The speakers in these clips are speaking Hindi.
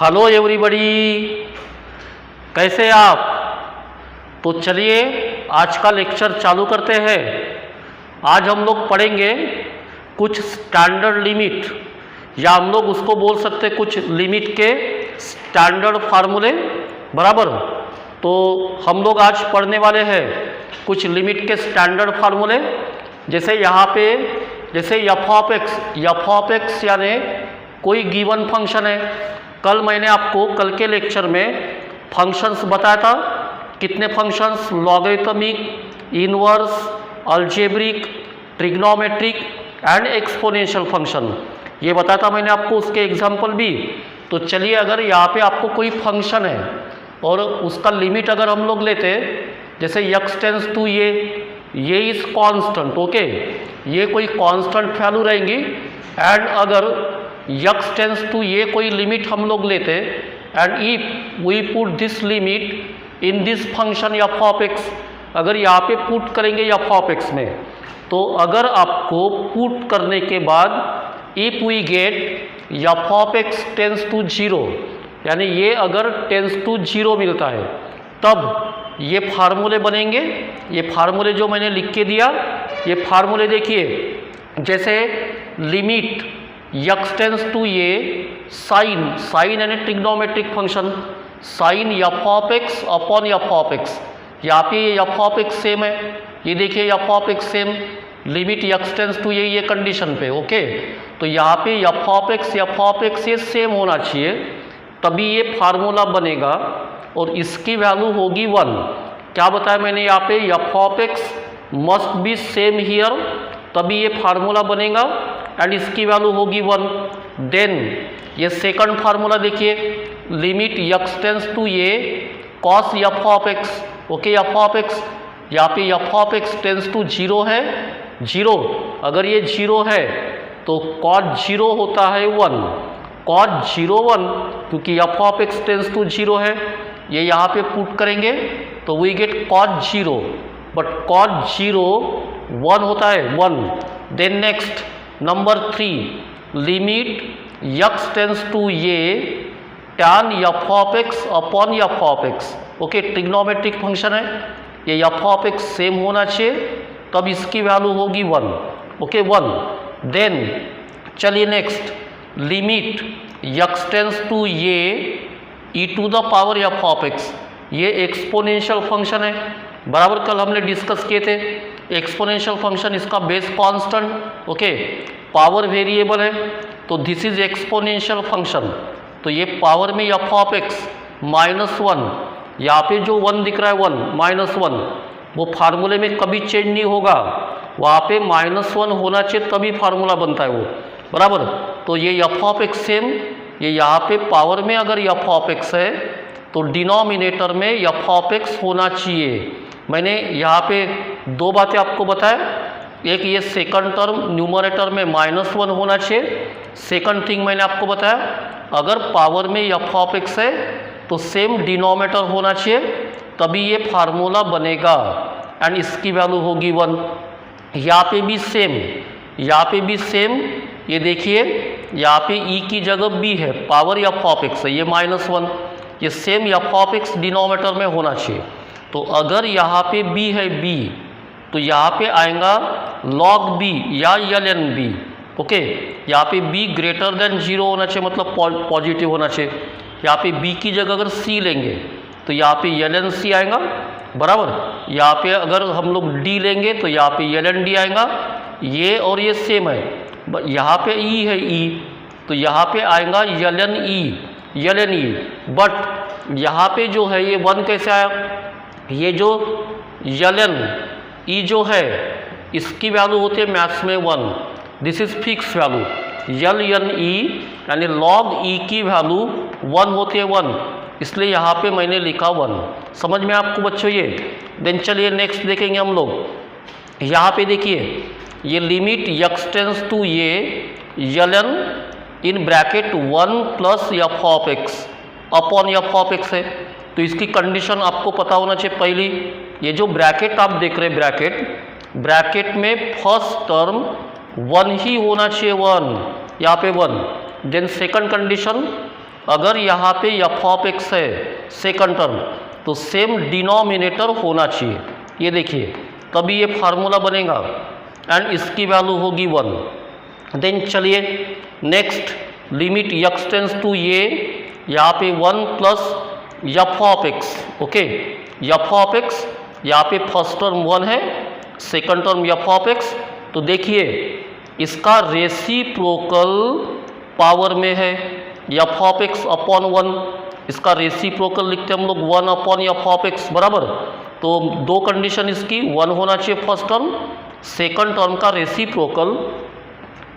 हेलो एवरीबॉडी, कैसे आप। तो चलिए आज का लेक्चर चालू करते हैं। आज हम लोग पढ़ेंगे कुछ स्टैंडर्ड लिमिट, या हम लोग उसको बोल सकते हैं कुछ लिमिट के स्टैंडर्ड फार्मूले, बराबर। तो हम लोग आज पढ़ने वाले हैं कुछ लिमिट के स्टैंडर्ड फार्मूले। जैसे यहाँ पे जैसे एफ ऑफ एक्स यानी कोई गिवन फंक्शन है। कल मैंने आपको कल के लेक्चर में फंक्शंस बताया था, कितने functions, logarithmic, inverse, algebraic, trigonometric and exponential function, ये बताया था मैंने आपको, उसके एग्जाम्पल भी। तो चलिए, अगर यहाँ पे आपको कोई फंक्शन है और उसका लिमिट अगर हम लोग लेते, जैसे x टेंस टू ये इज कांस्टेंट, ओके, ये कोई कांस्टेंट वैल्यू रहेंगी। एंड अगर x टेंस टू ये कोई लिमिट हम लोग लेते, and if we put this limit in this function f of x, अगर यहाँ पे पुट करेंगे एफ ऑफ एक्स में, तो अगर आपको पुट करने के बाद if we get f of x tends to zero, यानी ये अगर टेंस टू जीरो मिलता है, तब ये फार्मूले बनेंगे। ये फार्मूले जो मैंने लिख के दिया, ये फार्मूले देखिए, जैसे लिमिट x टेंस टू ये साइन यानी trigonometric function, sine f of x upon f of x. यहाँ पे ये एफ ऑफ एक्स सेम है, ये देखिए f of x same, limit x tends to ये कंडीशन पे, ओके। तो यहाँ पे एफ ऑफ एक्स ये सेम होना चाहिए, तभी ये फार्मूला बनेगा। और इसकी वैल्यू होगी 1। क्या बताया मैंने यहाँ पे, f of x must be same here, तभी ये फार्मूला बनेगा। एंड इसकी वैल्यू होगी 1। देन ये सेकंड फार्मूला देखिए, लिमिट x टेंस टू ये cos f of x, okay, f of x, यहाँ पे f of x tends to zero है, जीरो, अगर ये जीरो है तो कॉस जीरो होता है 1, कॉस जीरो 1, क्योंकि f of x tends to zero है। ये यहाँ पे पुट करेंगे तो we get cos zero, but cos zero 1 होता है 1। Then next number 3, limit x tends to ये tan f of x upon f of x, okay, trigonometric function है, ये एफ ऑफ एक्स सेम होना चाहिए, तब इसकी वैल्यू होगी 1, ओके, 1। देन चलिए next, limit x tends to ये e to the power f of x, ये एक्सपोनेंशियल फंक्शन है, बराबर, कल हमने डिस्कस किए थे। एक्सपोनेंशियल फंक्शन, इसका base constant, okay, power variable है, तो दिस इज एक्सपोनेंशियल फंक्शन। तो ये पावर में एफ ऑफ एक्स -1, यहाँ पे जो 1 दिख रहा है, 1 -1, वो फार्मूले में कभी चेंज नहीं होगा, वहाँ पे -1 होना चाहिए, तभी फार्मूला बनता है वो, बराबर। तो ये एफ ऑफ एक्स सेम, ये यहाँ पे पावर में अगर एफ ऑफ एक्स है तो डिनोमिनेटर में एफ ऑफ एक्स होना चाहिए। मैंने यहाँ पे 2 बातें आपको बताया, एक ये सेकंड टर्म न्यूमरेटर में -1 होना चाहिए। सेकंड थिंग मैंने आपको बताया, अगर पावर में एफ ऑफ एक्स है तो सेम डिनोमिनेटर होना चाहिए, तभी ये फार्मूला बनेगा। एंड इसकी वैल्यू होगी 1। यहाँ पे भी सेम, यहाँ पे भी सेम, ये देखिए यहाँ पे e की जगह b है, पावर एफ ऑफ एक्स है, ये -1, ये same F of x denominator में होना चाहिए। तो अगर यहाँ पे b है b, तो यहाँ पे आएगा log b या ln b, ओके। यहाँ पे b ग्रेटर देन 0 होना चाहिए, मतलब पॉजिटिव होना चाहिए। यहाँ पे b की जगह अगर c लेंगे तो यहाँ पे ln c आएगा, बराबर। यहाँ पे अगर हम लोग d लेंगे तो यहाँ पे ln d आएगा, ये और ये सेम है। यहाँ पे e है e, तो यहाँ पे आएगा ln e, बट यहाँ पे जो है ये 1 कैसे आया, ये जो ln e जो है इसकी वैल्यू होती है मैथ्स में 1, this is fix value, ln e यानी log e की वैल्यू 1 होती है 1, इसलिए यहाँ पे मैंने लिखा 1। समझ में आपको बच्चों ये। देन चलिए नेक्स्ट देखेंगे हम लोग, यहाँ पे देखिए, ये लिमिट x टेंस टू ये ln in bracket 1 plus f of x upon f of x है, तो इसकी कंडीशन आपको पता होना चाहिए। पहली, ये जो ब्रैकेट आप देख रहे हैं, ब्रैकेट में फर्स्ट टर्म 1 ही होना चाहिए, 1, यहाँ पे 1। देन सेकंड कंडीशन, अगर यहाँ पे एफ ऑफ एक्स है सेकंड टर्म तो सेम डिनोमिनेटर होना चाहिए, ये देखिए तभी ये फार्मूला बनेगा एंड इसकी वैल्यू होगी 1। देन चलिए next limit x tends to ये यहाँ पे 1 plus f of x, okay f of x यहाँ पे फर्स्ट टर्म 1 है, second term f of x, तो देखिए इसका रेसिप्रोकल पावर में है एफ ऑफ एक्स अपॉन 1, इसका रेसिप्रोकल लिखते हम लोग 1 अपॉन एफ ऑफ एक्स बराबर। तो दो कंडीशन इसकी 1 होना चाहिए फर्स्ट टर्म, सेकंड टर्म का रेसिप्रोकल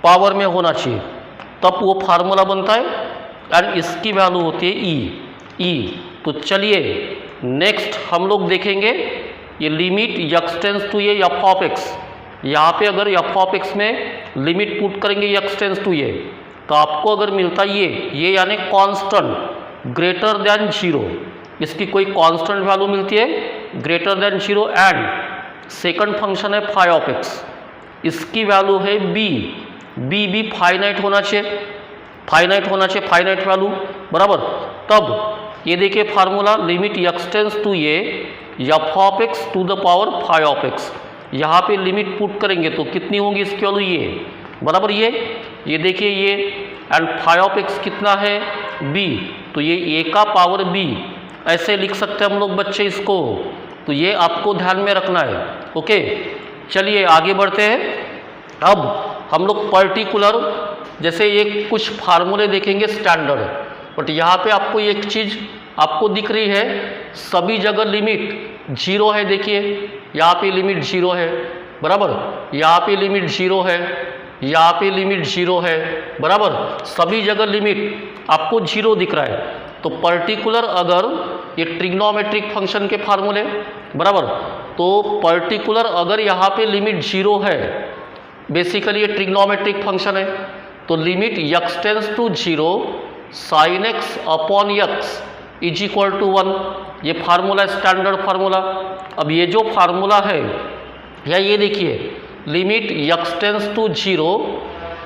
पावर में होना चाहिए, तब वो फार्मूला बनता है एंड इसकी वैल्यू होती है ई। तो चलिए नेक्स्ट हम लोग देखेंगे ये लिमिट एक्स टेंस टू ये एफ ऑफ एक्स, यहाँ पे अगर एफ ऑफ एक्स में लिमिट पुट करेंगे एक्स टेंस टू ये तो आपको अगर मिलता ये यानी कांस्टेंट ग्रेटर देन 0, इसकी कोई कांस्टेंट वैल्यू मिलती है greater than 0 and second function है फाई ऑफ एक्स, इसकी वैल्यू है बी फाइनाइट होना चाहिए, फाइनाइट वैल्यू बराबर। तब ये देखिए formula limit x tends to ये f of x to the power phi of x, यहाँ पे लिमिट पुट करेंगे तो कितनी होगी इसकी वैल्यू ये बराबर ये देखिए ये एंड फाई ऑफ एक्स कितना है बी, तो ये ए का पावर बी ऐसे लिख सकते हैं हम लोग बच्चे इसको, तो ये आपको ध्यान में रखना है, ओके। चलिए आगे बढ़ते हैं। अब हम लोग पर्टिकुलर जैसे ये कुछ फार्मूले देखेंगे स्टैंडर्ड, बट यहाँ पे आपको एक चीज़ आपको दिख रही है सभी जगह लिमिट 0 है, देखिए यहाँ पे लिमिट 0 है बराबर, यहाँ पे लिमिट 0 है, यहाँ पे लिमिट 0 है बराबर, सभी जगह लिमिट आपको 0 दिख रहा है। तो पर्टिकुलर अगर ये ट्रिग्नोमेट्रिक फंक्शन के फार्मूले बराबर, तो पर्टिकुलर अगर यहाँ पे लिमिट 0 है, बेसिकली ये ट्रिग्नोमेट्रिक फंक्शन है, तो limit x tends to 0 sine x upon x is equal to 1, ये फार्मूला स्टैंडर्ड फार्मूला। अब ये जो फार्मूला है या ये देखिए limit x tends to 0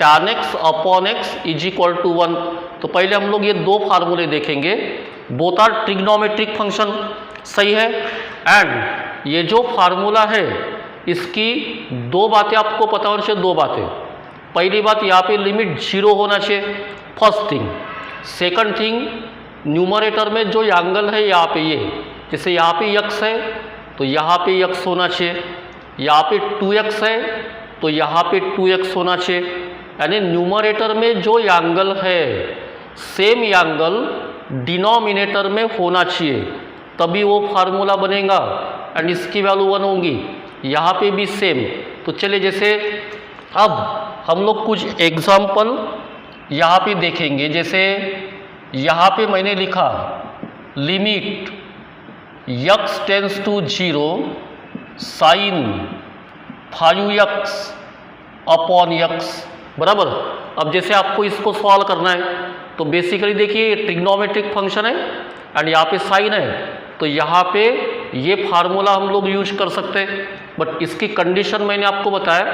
tan x upon x is equal to 1, तो पहले हम लोग ये दो फार्मूले देखेंगे, बोथ आर ट्रिग्नोमेट्रिक फंक्शन, सही है। एंड ये जो फार्मूला है इसकी दो बातें आपको पता होनी चाहिए, दो बातें। पहली बात यहाँ पे लिमिट 0 होना चाहिए, first thing. Second thing numerator में जो एंगल है यहाँ पे ये, जैसे यहाँ पे x है तो यहाँ पे x होना चाहिए, यहाँ पे 2x है तो यहाँ पे 2x होना चाहिए, यानी न्यूमरेटर में जो एंगल है सेम एंगल डिनोमिनेटर में होना चाहिए, तभी वो फार्मूला बनेगा एंड इसकी वैल्यू 1 होगी, यहाँ पे भी सेम। तो चलिए जैसे अब हम लोग कुछ एग्जाम्पल यहाँ पे देखेंगे, जैसे यहाँ पे मैंने लिखा limit x tends to 0 sine 5x upon x बराबर। अब जैसे आपको इसको सॉल्व करना है तो बेसिकली देखिए ट्रिग्नोमेट्रिक फंक्शन है एंड यहाँ पे साइन है, तो यहाँ पे ये फार्मूला हम लोग यूज कर सकते हैं, बट इसकी कंडीशन मैंने आपको बताया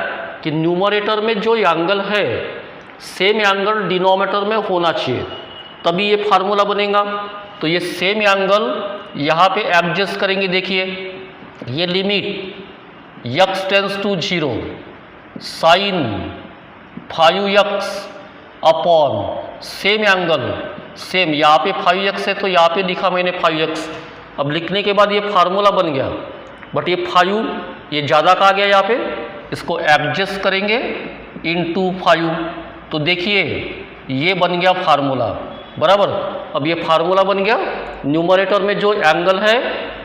कि न्यूमरेटर में जो एंगल है सेम एंगल डिनोमिनेटर में होना चाहिए, तभी ये फार्मूला बनेगा। तो ये सेम एंगल यहाँ पे एडजस्ट करेंगे, देखिए ये limit x tends to 0 sine 5x upon same angle, same यहाँ पे 5x है तो यहाँ पे लिखा मैंने 5x। अब लिखने के बाद ये फार्मूला बन गया, बट ये 5 ये ज़्यादा कहा गया यहाँ पे, इसको एडजस्ट करेंगे इनटू 5, तो देखिए ये बन गया फार्मूला बराबर। अब ये फार्मूला बन गया, न्यूमरेटर में जो एंगल है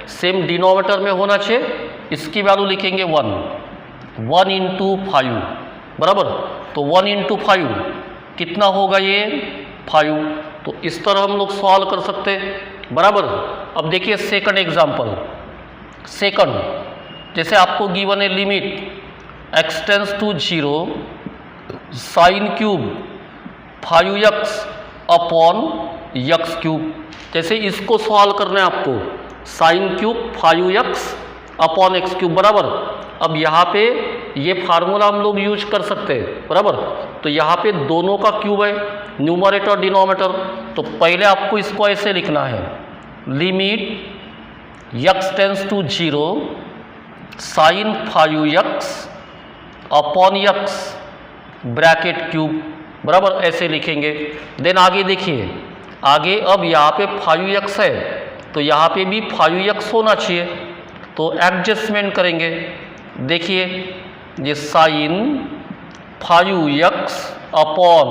सेम डिनोमिनेटर में होना चाहिए, इसकी वैल्यू लिखेंगे 1 इंटू 5 बराबर। तो 1 इंटू 5 कितना होगा ये 5, तो इस तरह हम लोग सॉल्व कर सकते हैं बराबर। अब देखिए सेकंड एग्जांपल, सेकंड जैसे आपको गिवन है limit x tends to 0 sine cube 5x upon x cube, जैसे इसको सॉल्व करना है आपको, sine cube 5x upon x cube बराबर। अब यहाँ पे ये फार्मूला हम लोग यूज कर सकते हैं बराबर, तो यहाँ पे दोनों का क्यूब है न्यूमरेटर डिनोमिनेटर। तो पहले आपको इसको ऐसे लिखना है, limit x tends to 0 sine 5x upon x bracket cube, बराबर ऐसे लिखेंगे। देन आगे देखिए, आगे अब यहाँ पे 5x है तो यहाँ पे भी 5x होना चाहिए, तो एडजस्टमेंट करेंगे। देखिए ये sine 5x upon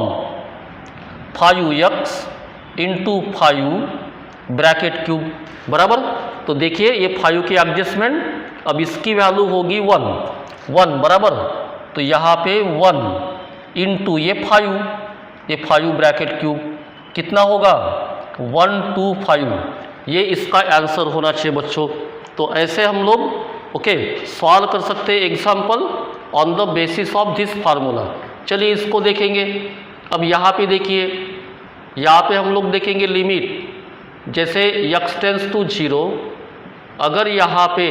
5x into 5 bracket cube, बराबर। तो देखिए ये 5 की एडजस्टमेंट, अब इसकी वैल्यू होगी 1 बराबर। तो यहाँ पे 1 इंटू ये 5 ब्रैकेट क्यूब कितना होगा 125, ये इसका आंसर होना चाहिए बच्चों। तो ऐसे हम लोग सॉल्व कर सकते हैं example on the basis of this formula. चलिए इसको देखेंगे। अब यहाँ पे देखिए, यहाँ पे हम लोग देखेंगे लिमिट, जैसे x टेंस टू 0, अगर यहाँ पे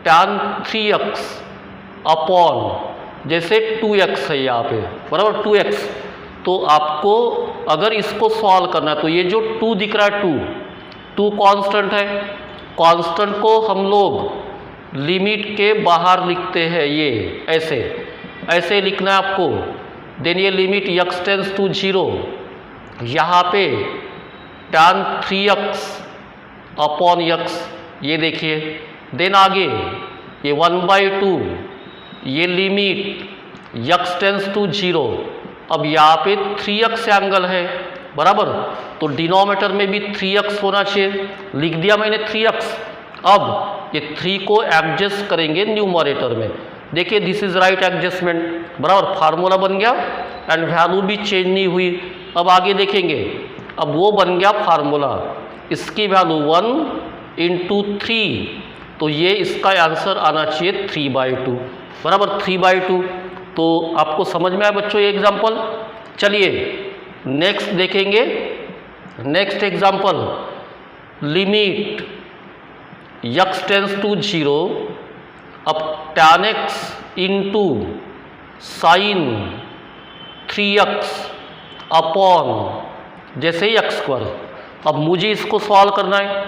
tan 3x अपॉन जैसे 2x है यहाँ पे, बराबर 2x, तो आपको अगर इसको सॉल्व करना है तो ये जो 2 दिख रहा है 2 कांस्टेंट है, कांस्टेंट को हम लोग लिमिट के बाहर लिखते हैं, ये ऐसे लिखना है आपको। देन ये लिमिट x टेंस टू 0, यहाँ पे tan 3x अपॉन x, ये देखिए। देन आगे ये 1/2, ये लिमिट x टेंस टू 0, अब यहाँ पे 3x एंगल है, बराबर। तो डिनोमिनेटर में भी 3x होना चाहिए, लिख दिया मैंने 3x। अब ये 3 को एडजस्ट करेंगे न्यूमरेटर में। देखिए दिस इज राइट एडजस्टमेंट, बराबर, फार्मूला बन गया एंड वैल्यू भी चेंज नहीं हुई। अब आगे देखेंगे, अब वो बन गया फार्मूला, इसकी वैल्यू 1 इंटू 3, तो ये इसका आंसर आना चाहिए 3/2, बराबर 3/2। तो आपको समझ में आया बच्चों ये एग्जाम्पल। चलिए नेक्स्ट देखेंगे, next example, limit x tends to 0, अब tan x into sine 3x upon जैसे ही x²। अब मुझे इसको सॉल्व करना है,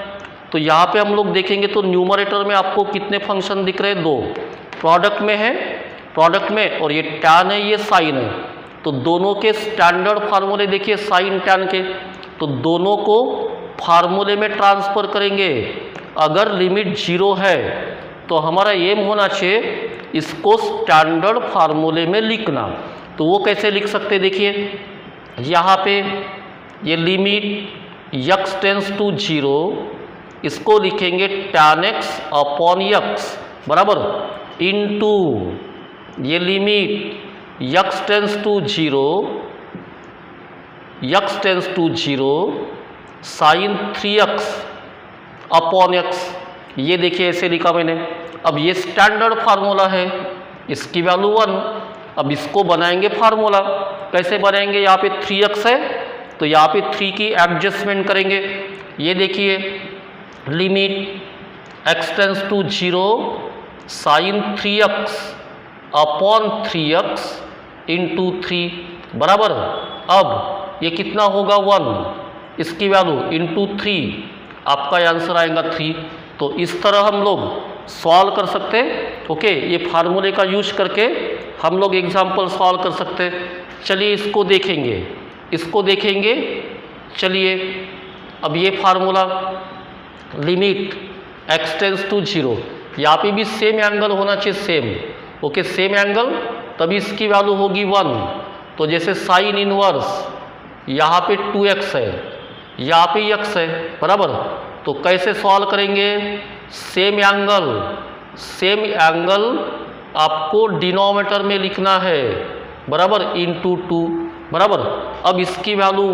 तो यहाँ पे हम लोग देखेंगे तो न्यूमरेटर में आपको कितने फंक्शन दिख रहे हैं, 2, प्रोडक्ट में है, प्रोडक्ट में, और ये tan है, ये साइन है। तो दोनों के स्टैंडर्ड फार्मूले देखिए साइन tan के, तो दोनों को फार्मूले में ट्रांसफ़र करेंगे। अगर लिमिट 0 है तो हमारा एम होना चाहिए इसको स्टैंडर्ड फार्मूले में लिखना। तो वो कैसे लिख सकते हैं, देखिए यहाँ पे ये लिमिट x टेंस टू 0, इसको लिखेंगे tan x अपॉन x, बराबर, इनटू ये limit x tends to 0 sine 3x upon x, ये देखिए ऐसे लिखा मैंने। अब ये स्टैंडर्ड फार्मूला है, इसकी वैल्यू 1। अब इसको बनाएंगे फार्मूला, कैसे बनाएंगे, यहाँ पे 3x है तो यहाँ पे 3 की एडजस्टमेंट करेंगे। ये देखिए limit x tends to 0 sine 3x upon 3x into 3, बराबर। अब ये कितना होगा 1, इसकी वैल्यू इंटू 3, आपका आंसर आएगा 3। तो इस तरह हम लोग सॉल्व कर सकते हैं। ये फार्मूले का यूज करके हम लोग एग्जाम्पल सॉल्व कर सकते हैं। चलिए इसको देखेंगे, चलिए अब ये formula limit x tends to 0, यहाँ पे भी सेम एंगल होना चाहिए, सेम, सेम एंगल, तभी इसकी वैल्यू होगी 1। तो जैसे साइन इनवर्स, यहाँ पे 2x है, यहाँ पे x है, बराबर। तो कैसे सॉल्व करेंगे, सेम एंगल आपको डिनोमिनेटर में लिखना है, बराबर, इंटू 2, बराबर। अब इसकी वैल्यू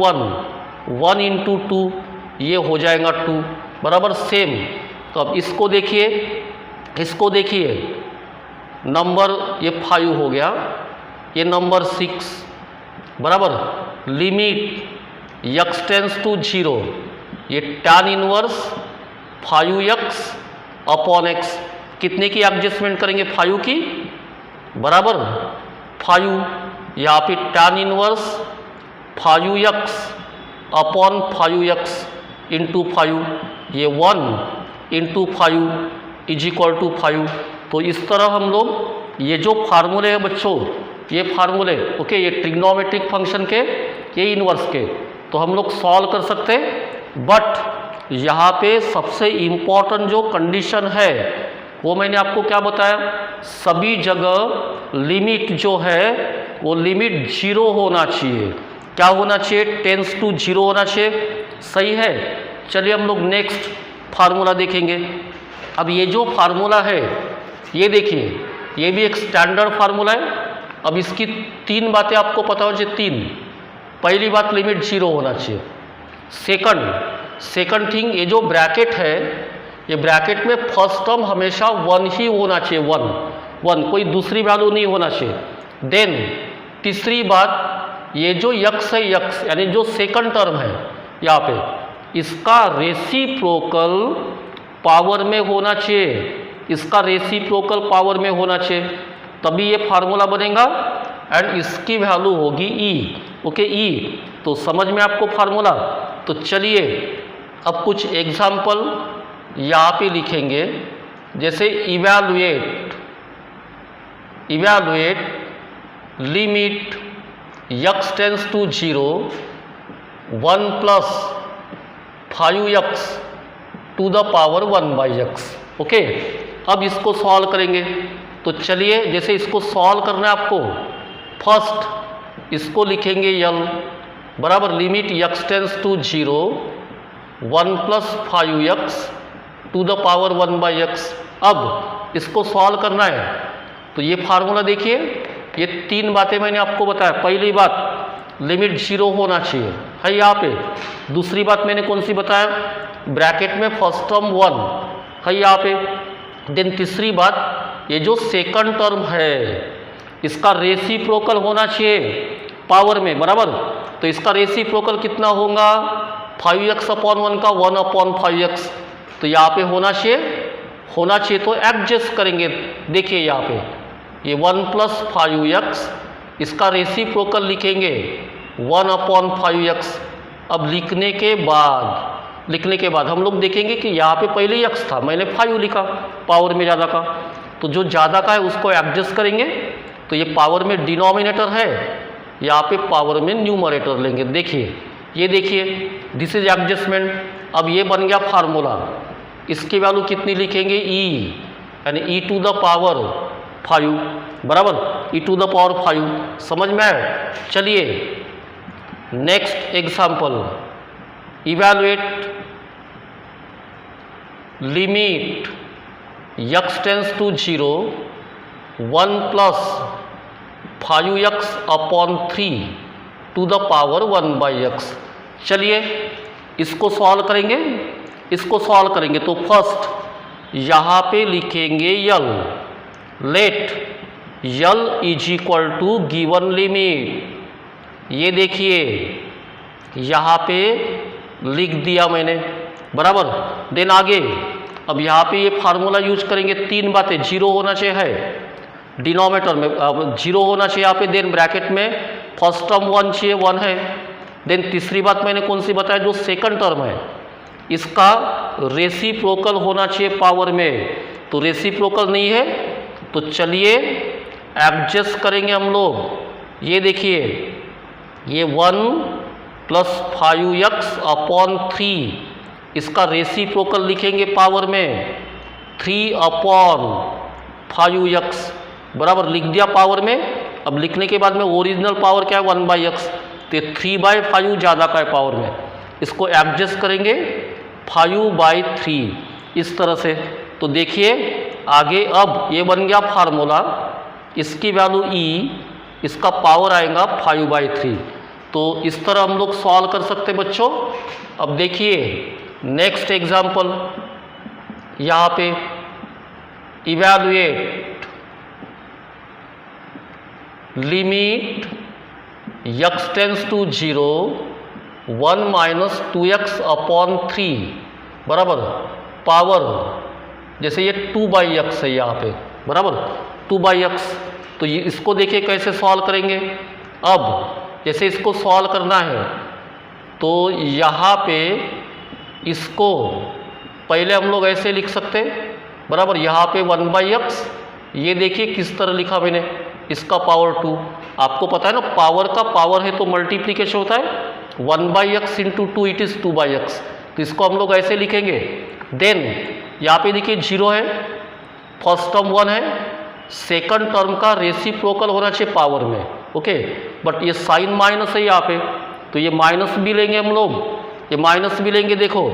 1 इंटू 2, ये हो जाएगा 2, बराबर, सेम। तो अब इसको देखिए, नंबर ये 5 हो गया, ये नंबर 6, बराबर। लिमिट x टेंस टू 0, ये tan inverse 5x upon x, कितने की एडजस्टमेंट करेंगे, 5 की, बराबर 5, यहाँ पे tan inverse 5x upon 5x into 5, ये 1 इंटू 5 इज इक्वल टू 5। तो इस तरह हम लोग ये जो फार्मूले हैं बच्चों, ये फार्मूले ओके, ये ट्रिग्नोमेट्रिक फंक्शन के, ये इन्वर्स के, तो हम लोग सॉल्व कर सकते हैं। बट यहाँ पे सबसे इम्पॉर्टेंट जो कंडीशन है वो मैंने आपको क्या बताया, सभी जगह लिमिट जो है वो लिमिट 0 होना चाहिए। क्या होना चाहिए, टेंस टू 0 होना चाहिए। सही है। चलिए हम लोग नेक्स्ट फार्मूला देखेंगे। अब ये जो फार्मूला है ये देखिए, ये भी एक स्टैंडर्ड फार्मूला है। अब इसकी 3 बातें आपको पता हो चाहिए। 3, पहली बात लिमिट 0 होना चाहिए। सेकंड थिंग, ये जो ब्रैकेट है, ये ब्रैकेट में फर्स्ट टर्म हमेशा 1 ही होना चाहिए, 1, कोई दूसरी वैल्यू नहीं होना चाहिए। देन तीसरी बात, ये जो यक्स है, यक्स यानी जो सेकंड टर्म है यहाँ पे, इसका रेसिप्रोकल पावर में होना चाहिए, इसका रेसिप्रोकल पावर में होना चाहिए, तभी ये फार्मूला बनेगा एंड इसकी वैल्यू होगी ई। ओके, ई। तो समझ में आपको फार्मूला। तो चलिए अब कुछ एग्जाम्पल यहाँ पे लिखेंगे, जैसे evaluate limit x tends to 0 1 plus 5x to the power 1/x। Okay, अब इसको सॉल्व करेंगे। तो चलिए, जैसे इसको सॉल्व करना है आपको, फर्स्ट इसको लिखेंगे l बराबर limit x tends to 0 1 plus 5x to the power 1/x। अब इसको सॉल्व करना है तो ये फार्मूला देखिए, ये 3 बातें मैंने आपको बताया। पहली बात लिमिट 0 होना चाहिए है यहाँ पे। दूसरी बात मैंने कौन सी बताया, ब्रैकेट में फर्स्ट टर्म 1 है यहाँ पे। देन तीसरी बात, ये जो सेकंड टर्म है इसका रेसिप्रोकल होना चाहिए पावर में, बराबर। तो इसका रेसिप्रोकल कितना होगा, 5x अपॉन 1 का 1 अपॉन 5x। तो यहाँ पे होना चाहिए तो एडजस्ट करेंगे। देखिए यहाँ पे ये 1 प्लस 5x, इसका रेसिप्रोकल लिखेंगे 1 अपॉन 5x। अब लिखने के बाद हम लोग देखेंगे कि यहाँ पे पहले x था, मैंने 5 लिखा पावर में ज़्यादा का, तो जो ज़्यादा का है उसको एडजस्ट करेंगे। तो ये पावर में डिनोमिनेटर है, यहाँ पे पावर में न्यूमरेटर लेंगे। देखिए, ये देखिए, दिस इज एडजस्टमेंट। अब ये बन गया फार्मूला। इसकी वैल्यू कितनी लिखेंगे, e, यानी e टू द पावर 5, बराबर, e टू द पावर 5। समझ में आया। चलिए next example, evaluate limit x tends to 0 1 plus 5x upon 3 to the power 1/x। चलिए इसको सॉल्व करेंगे। तो फर्स्ट यहाँ पे लिखेंगे l, let l is equal to given limit. ये देखिए यहाँ पे लिख दिया मैंने, बराबर। देन आगे, अब यहाँ पे ये फार्मूला यूज करेंगे। 3 बातें, 0 होना चाहिए है डिनोमिनेटर में, 0 होना चाहिए यहाँ पे। देन ब्रैकेट में फर्स्ट टर्म 1 चाहिए, 1 है। देन तीसरी बात मैंने कौन सी बताया, जो सेकंड टर्म है इसका रेसिप्रोकल होना चाहिए पावर में। तो रेसिप्रोकल नहीं है, तो चलिए एडजस्ट करेंगे हम लोग। ये देखिए, ये 1 प्लस 5x अपॉन 3, इसका रेसिप्रोकल लिखेंगे पावर में 3 अपॉन 5x, बराबर, लिख दिया पावर में। अब लिखने के बाद में ओरिजिनल पावर क्या है, 1/x। तो 3/5 ज़्यादा का है पावर में, इसको एडजस्ट करेंगे 5/3 इस तरह से। तो देखिए आगे, अब ये बन गया फार्मूला, इसकी वैल्यू e, इसका पावर आएगा 5/3। तो इस तरह हम लोग सॉल्व कर सकते हैं बच्चों। अब देखिए नेक्स्ट एग्जाम्पल, यहाँ पे evaluate limit x tends to 0 1 minus 2x upon 3, बराबर, पावर, जैसे ये 2/x है यहाँ पे, बराबर, 2/x। तो ये इसको देखिए कैसे सॉल्व करेंगे। अब जैसे इसको सॉल्व करना है तो यहाँ पे इसको पहले हम लोग ऐसे लिख सकते हैं, बराबर। यहाँ पे 1/x, ये देखिए किस तरह लिखा मैंने, इसका पावर 2। आपको पता है ना, पावर का पावर है तो मल्टीप्लिकेशन होता है। 1/x into 2 it is 2/x, तो इसको हम लोग ऐसे लिखेंगे। देन यहाँ पे देखिए 0 है, फर्स्ट टर्म 1 है, सेकंड टर्म का रेसिप्रोकल होना चाहिए पावर में, ओके। बट ये साइन माइनस है यहाँ पे, तो ये माइनस भी लेंगे हम लोग, ये माइनस भी लेंगे। देखो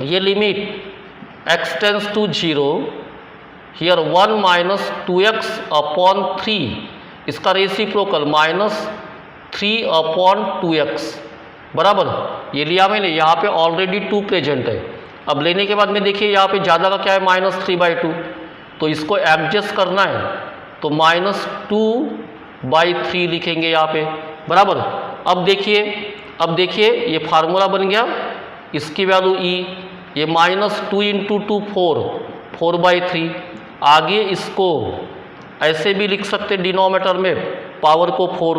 ये limit x tends to 0, here 1 minus 2x upon 3, इसका रेसिप्रोकल माइनस 3 अपॉन 2x, बराबर। ये लिया मैंने, यहाँ पे ऑलरेडी 2 प्रेजेंट है। अब लेने के बाद में देखिए यहाँ पे ज़्यादा का क्या है, -3/2, तो इसको एडजस्ट करना है तो -2/3 लिखेंगे यहाँ पे, बराबर। अब देखिए ये फार्मूला बन गया, इसकी वैल्यू e, ये -2 इंटू 2 4/3। आगे इसको ऐसे भी लिख सकते डिनोमिनेटर में पावर को 4।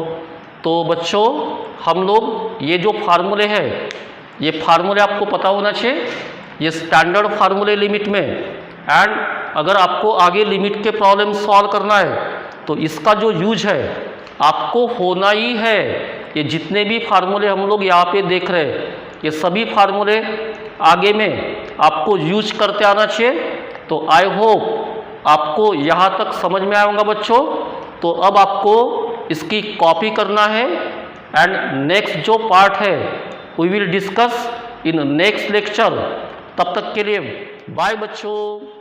तो बच्चों हम लोग ये जो फार्मूले हैं, ये फार्मूले आपको पता होना चाहिए, ये स्टैंडर्ड फार्मूले लिमिट में। एंड अगर आपको आगे लिमिट के प्रॉब्लम सॉल्व करना है तो इसका जो यूज है आपको होना ही है। ये जितने भी फार्मूले हम लोग यहाँ पे देख रहे हैं, ये सभी फार्मूले आगे में आपको यूज करते आना चाहिए। तो आई होप आपको यहाँ तक समझ में आया होगा बच्चों। तो अब आपको इसकी कॉपी करना है एंड नेक्स्ट जो पार्ट है we will discuss in next lecture. तब तक के लिए बाय बच्चों।